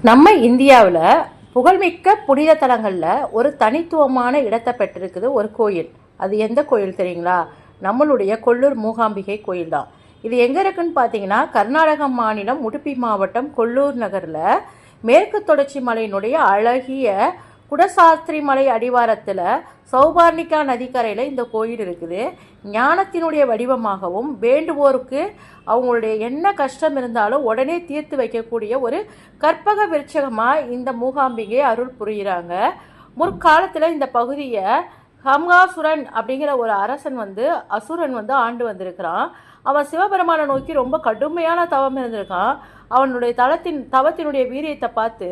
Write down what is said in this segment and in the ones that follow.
நம்ம இந்தியாவில் புகழ்மிக்க புனித தலங்களில் ஒரு தனித்துவமான இடத்தை பெற்றிருக்குது ஒரு கோயில். அது எந்த கோயில் தெரியுங்களா? நம்மளுடைய கொல்லூர் மூகாம்பிகை கோயில் தான். இது எங்கே இருக்குன்னு பார்த்தீங்கன்னா, கர்நாடக மாநிலம் உடுப்பி மாவட்டம் கொல்லூர் நகரில் மேற்கு தொடர்ச்சி மலையினுடைய அழகிய குடசாஸ்திரி மலை அடிவாரத்தில் சௌபார்ணிகா நதிக்கரையில் இந்த கோயில் இருக்குது. ஞானத்தினுடைய வடிவமாகவும் வேண்டுவோருக்கு அவங்களுடைய என்ன கஷ்டம் இருந்தாலும் உடனே தீர்த்து வைக்கக்கூடிய ஒரு கற்பக விருட்சகமாக இந்த மூகாம்பிகை அருள் புரிகிறாங்க. முற்காலத்தில் இந்த பகுதியை ஹம்காசுரன் அப்படிங்கிற ஒரு அரசன் அசுரன் ஆண்டு வந்திருக்கிறான். அவன் சிவபெருமானை நோக்கி ரொம்ப கடுமையான தவம் இருந்திருக்கான். அவனுடைய தவத்தினுடைய வீரியத்தை பார்த்து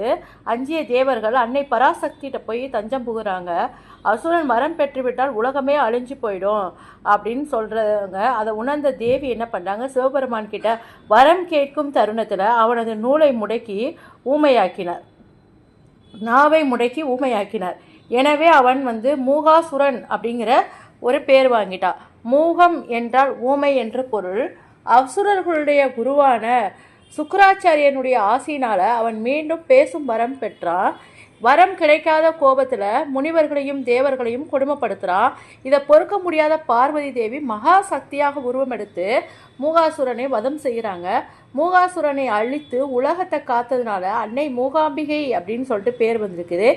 அஞ்சிய தேவர்கள் அன்னை பராசக்திகிட்ட போய் தஞ்சம் புகுறாங்க. அசுரன் வரம் பெற்றுவிட்டால் உலகமே அழிஞ்சு போயிடும் அப்படின்னு சொல்கிறவங்க அதை உணர்ந்த தேவி என்ன பண்ணுறாங்க, சிவபெருமான் கிட்ட வரம் கேட்கும் தருணத்தில் அவனது நூலை முடக்கி ஊமையாக்கினார், நாவை முடக்கி ஊமையாக்கினார். எனவே அவன் மூகாசுரன் அப்படிங்கிற ஒரு பேர் வாங்கிட்டான். மூகம் என்றால் ஊமை என்று பொருள். அசுரர்களுடைய குருவான சுக்கராச்சாரியனுடைய ஆசியினால் அவன் மீண்டும் பேசும் வரம் பெற்றான். வரம் கிடைக்காத கோபத்தில் முனிவர்களையும் தேவர்களையும் கொடுமைப்படுத்துகிறான். இதை பொறுக்க முடியாத பார்வதி தேவி மகா சக்தியாக உருவமெடுத்து மூகாசுரனை வதம் செய்கிறாங்க. மூகாசுரனை அழித்து உலகத்தை காத்ததுனால அன்னை மூகாம்பிகை அப்படின்னு சொல்லிட்டு பேர் வந்திருக்குது.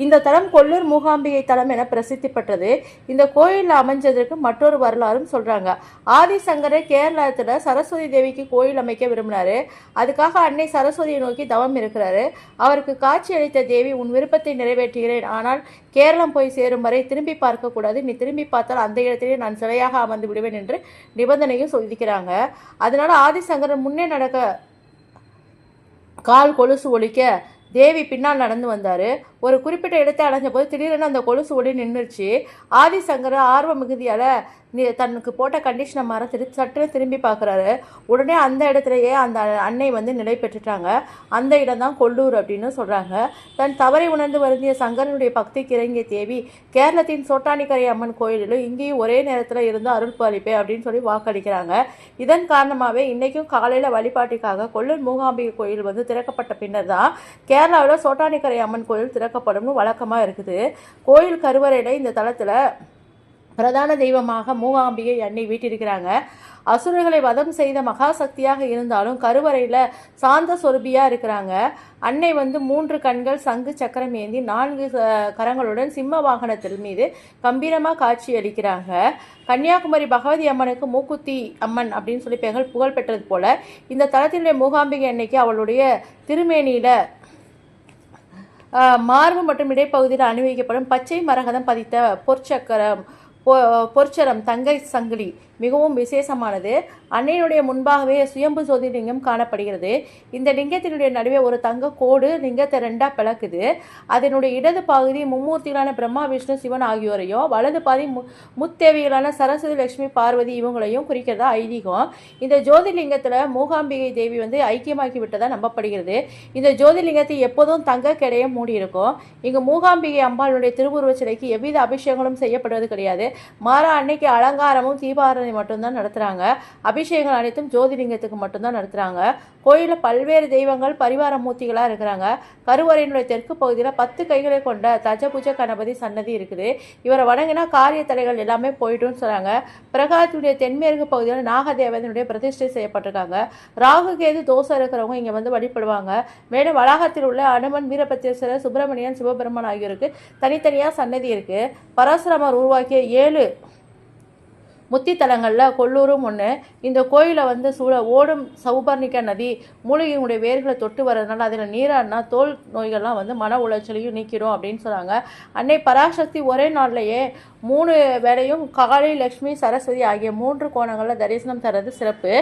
இந்த தலம் கொல்லூர் மூகாம்பிகை தலம் என பிரசித்தி பெற்றது. இந்த கோயில் அமைஞ்சதற்கு மற்றொரு வரலாறும் சொல்கிறாங்க. ஆதிசங்கரர் கேரளத்தில் சரஸ்வதி தேவிக்கு கோயில் அமைக்க விரும்பினாரு. அதுக்காக அன்னை சரஸ்வதியை நோக்கி தவம் இருக்கிறாரு. அவருக்கு காட்சி அளித்த தேவி, உன் விருப்பத்தை நிறைவேற்றுகிறேன், ஆனால் கேரளம் போய் சேரும் வரை திரும்பி பார்க்கக்கூடாது, நீ திரும்பி பார்த்தால் அந்த இடத்திலே நான் சிலையாக அமர்ந்து விடுவேன் என்று நிபந்தனையும் சொல்லிக்கிறாங்க. அதனால ஆதிசங்கரன் முன்னே நடக்க கால் கொலுசு ஒலிக்க தேவி பின்னால் நடந்து வந்தார். ஒரு குறிப்பிட்ட இடத்தை அடைஞ்ச போது திடீரென அந்த கொலுசு ஒளி நின்றுச்சு. ஆதிசங்கர் ஆர்வ மிகுதியால் தனக்கு போட்ட கண்டிஷனை மாற சட்டுன்னு திரும்பி பார்க்குறாரு. உடனே அந்த இடத்துலையே அந்த அன்னை நிலை பெற்றுட்டாங்க. அந்த இடம் தான் கொல்லூர் அப்படின்னு சொல்கிறாங்க. தன் தவறை உணர்ந்து வருந்திய சங்கரனுடைய பக்திக்கு இறங்கிய தேவி, கேரளத்தின் சோட்டானிக்கரை அம்மன் கோயிலிலும் இங்கேயும் ஒரே நேரத்தில் இருந்து அருள் பாலிப்பேன் அப்படின்னு சொல்லி வாக்களிக்கிறாங்க. இதன் காரணமாகவே இன்றைக்கும் காலையில் வழிபாட்டுக்காக கொல்லூர் மூகாம்பிகை கோயில் திறக்கப்பட்ட பின்னர் தான் கேரளாவில் சோட்டானிக்கரை அம்மன் கோயில் திறக்கப்படும் வழக்கமாக இருக்குது. கோயில் கருவறையில் இந்த தளத்தில் பிரதான தெய்வமாக மூகாம்பிகை அன்னை வீட்டிருக்கிறாங்க. அசுரர்களை வதம் செய்த மகாசக்தியாக இருந்தாலும் கருவறையில் சாந்த சொருபியாக இருக்கிறாங்க. அன்னை 3 கண்கள், சங்கு சக்கரம் ஏந்தி 4 கரங்களுடன் சிம்ம வாகனத்தில் மீது கம்பீரமாக காட்சி அளிக்கிறாங்க. கன்னியாகுமரி பகவதி அம்மனுக்கு மூக்குத்தி அம்மன் அப்படின்னு சொல்லி புகழ் பெற்றது போல இந்த தலத்தினுடைய மூகாம்பிகை அன்னைக்கு அவளுடைய திருமேனியில் மார்பு மற்றும் இடைப்பகுதியில் அணிவிக்கப்படும் பச்சை மரகதம் பதித்த பொற்சரம் தங்கை சங்கிலி மிகவும் விசேஷமானது. அன்னையினுடைய முன்பாகவே சுயம்பு ஜோதிலிங்கம் காணப்படுகிறது. இந்த லிங்கத்தினுடைய நடுவே ஒரு தங்க கோடு லிங்கத்தை 2 பிளக்குது. அதனுடைய இடது பகுதி மும்மூர்த்திகளான பிரம்மா, விஷ்ணு, சிவன் ஆகியோரையும், வலது பாதி முத்தேவிகளான சரஸ்வதி, லட்சுமி, பார்வதி இவங்களையும் குறிக்கிறதா ஐதீகம். இந்த ஜோதிலிங்கத்தில் மூகாம்பிகை தேவி ஐக்கியமாக்கி விட்டதாக நம்பப்படுகிறது. இந்த ஜோதிலிங்கத்தை எப்போதும் தங்க கிடையை மூடி இருக்கும். இங்கு மூகாம்பிகை அம்பாளுடைய திருவுருவ சிலைக்கு எவ்வித அபிஷேகங்களும் செய்யப்படுவது கிடையாது. மாறா அன்னைக்கு அலங்காரமும் தீபாராதனை மட்டும்தான் நடத்துகிறாங்க. அபிஷேகங்கள் அனைத்தும் ஜோதிலிங்கத்துக்கு மட்டும்தான் நடத்துகிறாங்க. கோயிலில் பல்வேறு தெய்வங்கள் பரிவார மூர்த்திகளாக இருக்கிறாங்க. கருவறையினுடைய தெற்கு பகுதியில் 10 கைகளை கொண்ட தஜபுஜ கணபதி சன்னதி இருக்குது. இவரை வணங்கினா காரிய தடைகள் எல்லாமே போயிட்டுன்னு சொல்கிறாங்க. பிரகாரத்தினுடைய தென்மேற்கு பகுதியில் நாகதேவதனுடைய பிரதிஷ்டை செய்யப்பட்டிருக்காங்க. ராகு கேது தோசை இருக்கிறவங்க இங்கே வழிபடுவாங்க. மேலும் வளாகத்தில் உள்ள அனுமன், வீரபத்திரேஸ்வரர், சுப்பிரமணியன், சிவபெருமான் ஆகியோருக்கு தனித்தனியாக சன்னதி இருக்குது. பரசுராமர் உருவாக்கிய 7 முத்தி தலங்களில் கொல்லூரும் ஒன்று. இந்த கோயிலை ஓடும் சௌபர்ணிகா நதி மூலிகையினுடைய வேர்களை தொட்டு வர்றதுனால அதில் நீராடினா தோல் நோய்கள்லாம் மன உளைச்சலையும் நீக்கிடும் அப்படின்னு சொல்கிறாங்க. அன்னை பராசக்தி ஒரே நாள்லேயே 3 வேளையும் காளி, லக்ஷ்மி, சரஸ்வதி ஆகிய 3 கோணங்களில் தரிசனம் தர்றது சிறப்பு.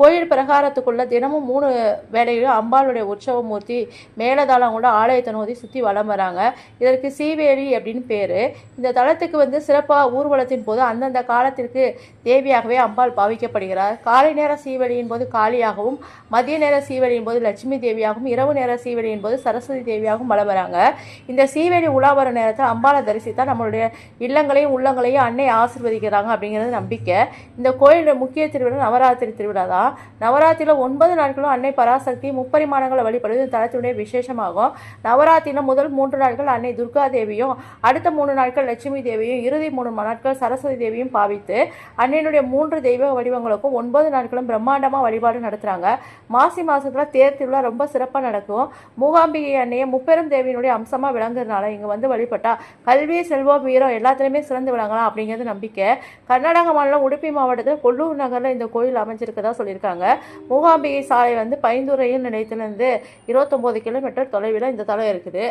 கோயில் பிரகாரத்துக்குள்ள தினமும் 3 வேளையிலும் அம்பாளுடைய உற்சவ மூர்த்தி மேலதாளம் கூட ஆலயத்தை நோக்கி சுற்றி வலம் வராங்க. இதற்கு சீவேலி அப்படின்னு பேர். இந்த தலத்துக்கு சிறப்பாக ஊர்வலத்தின் போது அந்தந்த காலத்திற்கு தேவியாகவே அம்பாள் பாவிக்கப்படுகிறார். காலை நேர சீவெளியின் போது காளியாகவும், மதிய நேர சீவெளியின் போது லட்சுமி தேவியாகவும், இரவு நேர சீவெளியின் போது சரஸ்வதி தேவியாகவும் வலம் வராங்க. இந்த சீவெளி உலா வரும் நேரத்தில் அம்பாளை தரிசித்தால் நம்மளுடைய இல்லங்களை குடும்பங்களையும் உள்ளங்களையும் அன்னை ஆசீர்வதிக்கிறாங்க அப்படிங்கிறது நம்பிக்கை. இந்த கோயிலோட முக்கிய திருவிழா நவராத்திரி திருவிழா தான். நவராத்திரியில் 9 நாட்களும் அன்னை பராசக்தி முப்பரிமாணங்களை வழிபடுவது இந்த தலத்தினுடைய விசேஷமாகும். நவராத்திரியில் முதல் 3 நாட்கள் அன்னை துர்கா தேவியும், அடுத்த 3 நாட்கள் லட்சுமி தேவியும், இறுதி 3 நாட்கள் சரஸ்வதி தேவியும் பாவித்து அன்னையினுடைய 3 தெய்வ வடிவங்களுக்கும் 9 நாட்களும் பிரம்மாண்டமாக வழிபாடு நடத்துகிறாங்க. மாசி மாதத்தில் தேர் திருவிழா ரொம்ப சிறப்பாக நடக்கும். மூகாம்பிகை அன்னையை முப்பெரும் தேவியினுடைய அம்சமாக விளங்குறதுனால இங்கே வந்து வழிபட்டா கல்வி, செல்வம், வீரம் எல்லாத்துலேயுமே சிறந்து விளங்கலாம் அப்படிங்கிறது நம்பிக்கை. கர்நாடக மாநிலம் உடுப்பி மாவட்டத்தில் கொல்லூர் நகரில் இந்த கோயில் அமைஞ்சிருக்கதா சொல்லியிருக்காங்க. மூகாம்பிகை சாலை வந்து பைந்துறை நிலையத்திலிருந்து 29 கிலோமீட்டர் தொலைவில் இந்த தலம் இருக்குது.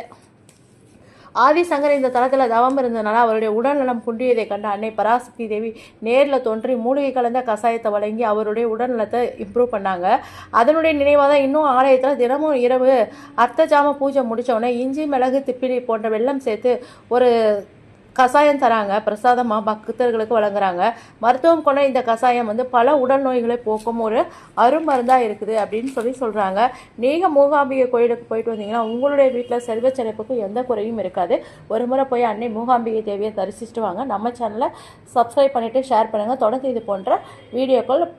ஆதிசங்கர் இந்த தலத்தில் தவம் இருந்ததுனால அவருடைய உடல்நலம் குன்றியதை கண்ட அன்னை பராசக்தி தேவி நேரில் தோன்றி மூலிகை கலந்த கஷாயத்தை வழங்கி அவருடைய உடல்நலத்தை இம்ப்ரூவ் பண்ணாங்க. அதனுடைய நினைவாக தான் இன்னும் ஆலயத்தில் தினமும் இரவு அர்த்தஜாம பூஜை முடித்தோடனே இஞ்சி, மிளகு, திப்பிலி போன்ற வெல்லம் சேர்த்து ஒரு கஷாயம் தராங்க. பிரசாதமாக பக்தர்களுக்கு வழங்குறாங்க. மருத்துவம் கொண்ட இந்த கஷாயம் வந்து பல உடல் நோய்களை போக்கும் ஒரு அருமருந்தாக இருக்குது அப்படின்னு சொல்கிறாங்க. நீங்கள் மூகாம்பிகை கோயிலுக்கு போயிட்டு வந்தீங்கன்னா உங்களுடைய வீட்டில் செல்வ செழிப்புக்கு எந்த குறையும் இருக்காது. ஒரு முறை போய் அன்னை மூகாம்பிகை தேவியை தரிசிச்சுட்டு வாங்க. நம்ம சேனலை சப்ஸ்கிரைப் பண்ணிவிட்டு ஷேர் பண்ணுங்கள். தொடர்ந்து இது போன்ற வீடியோக்கள்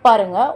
பாருங்கள்.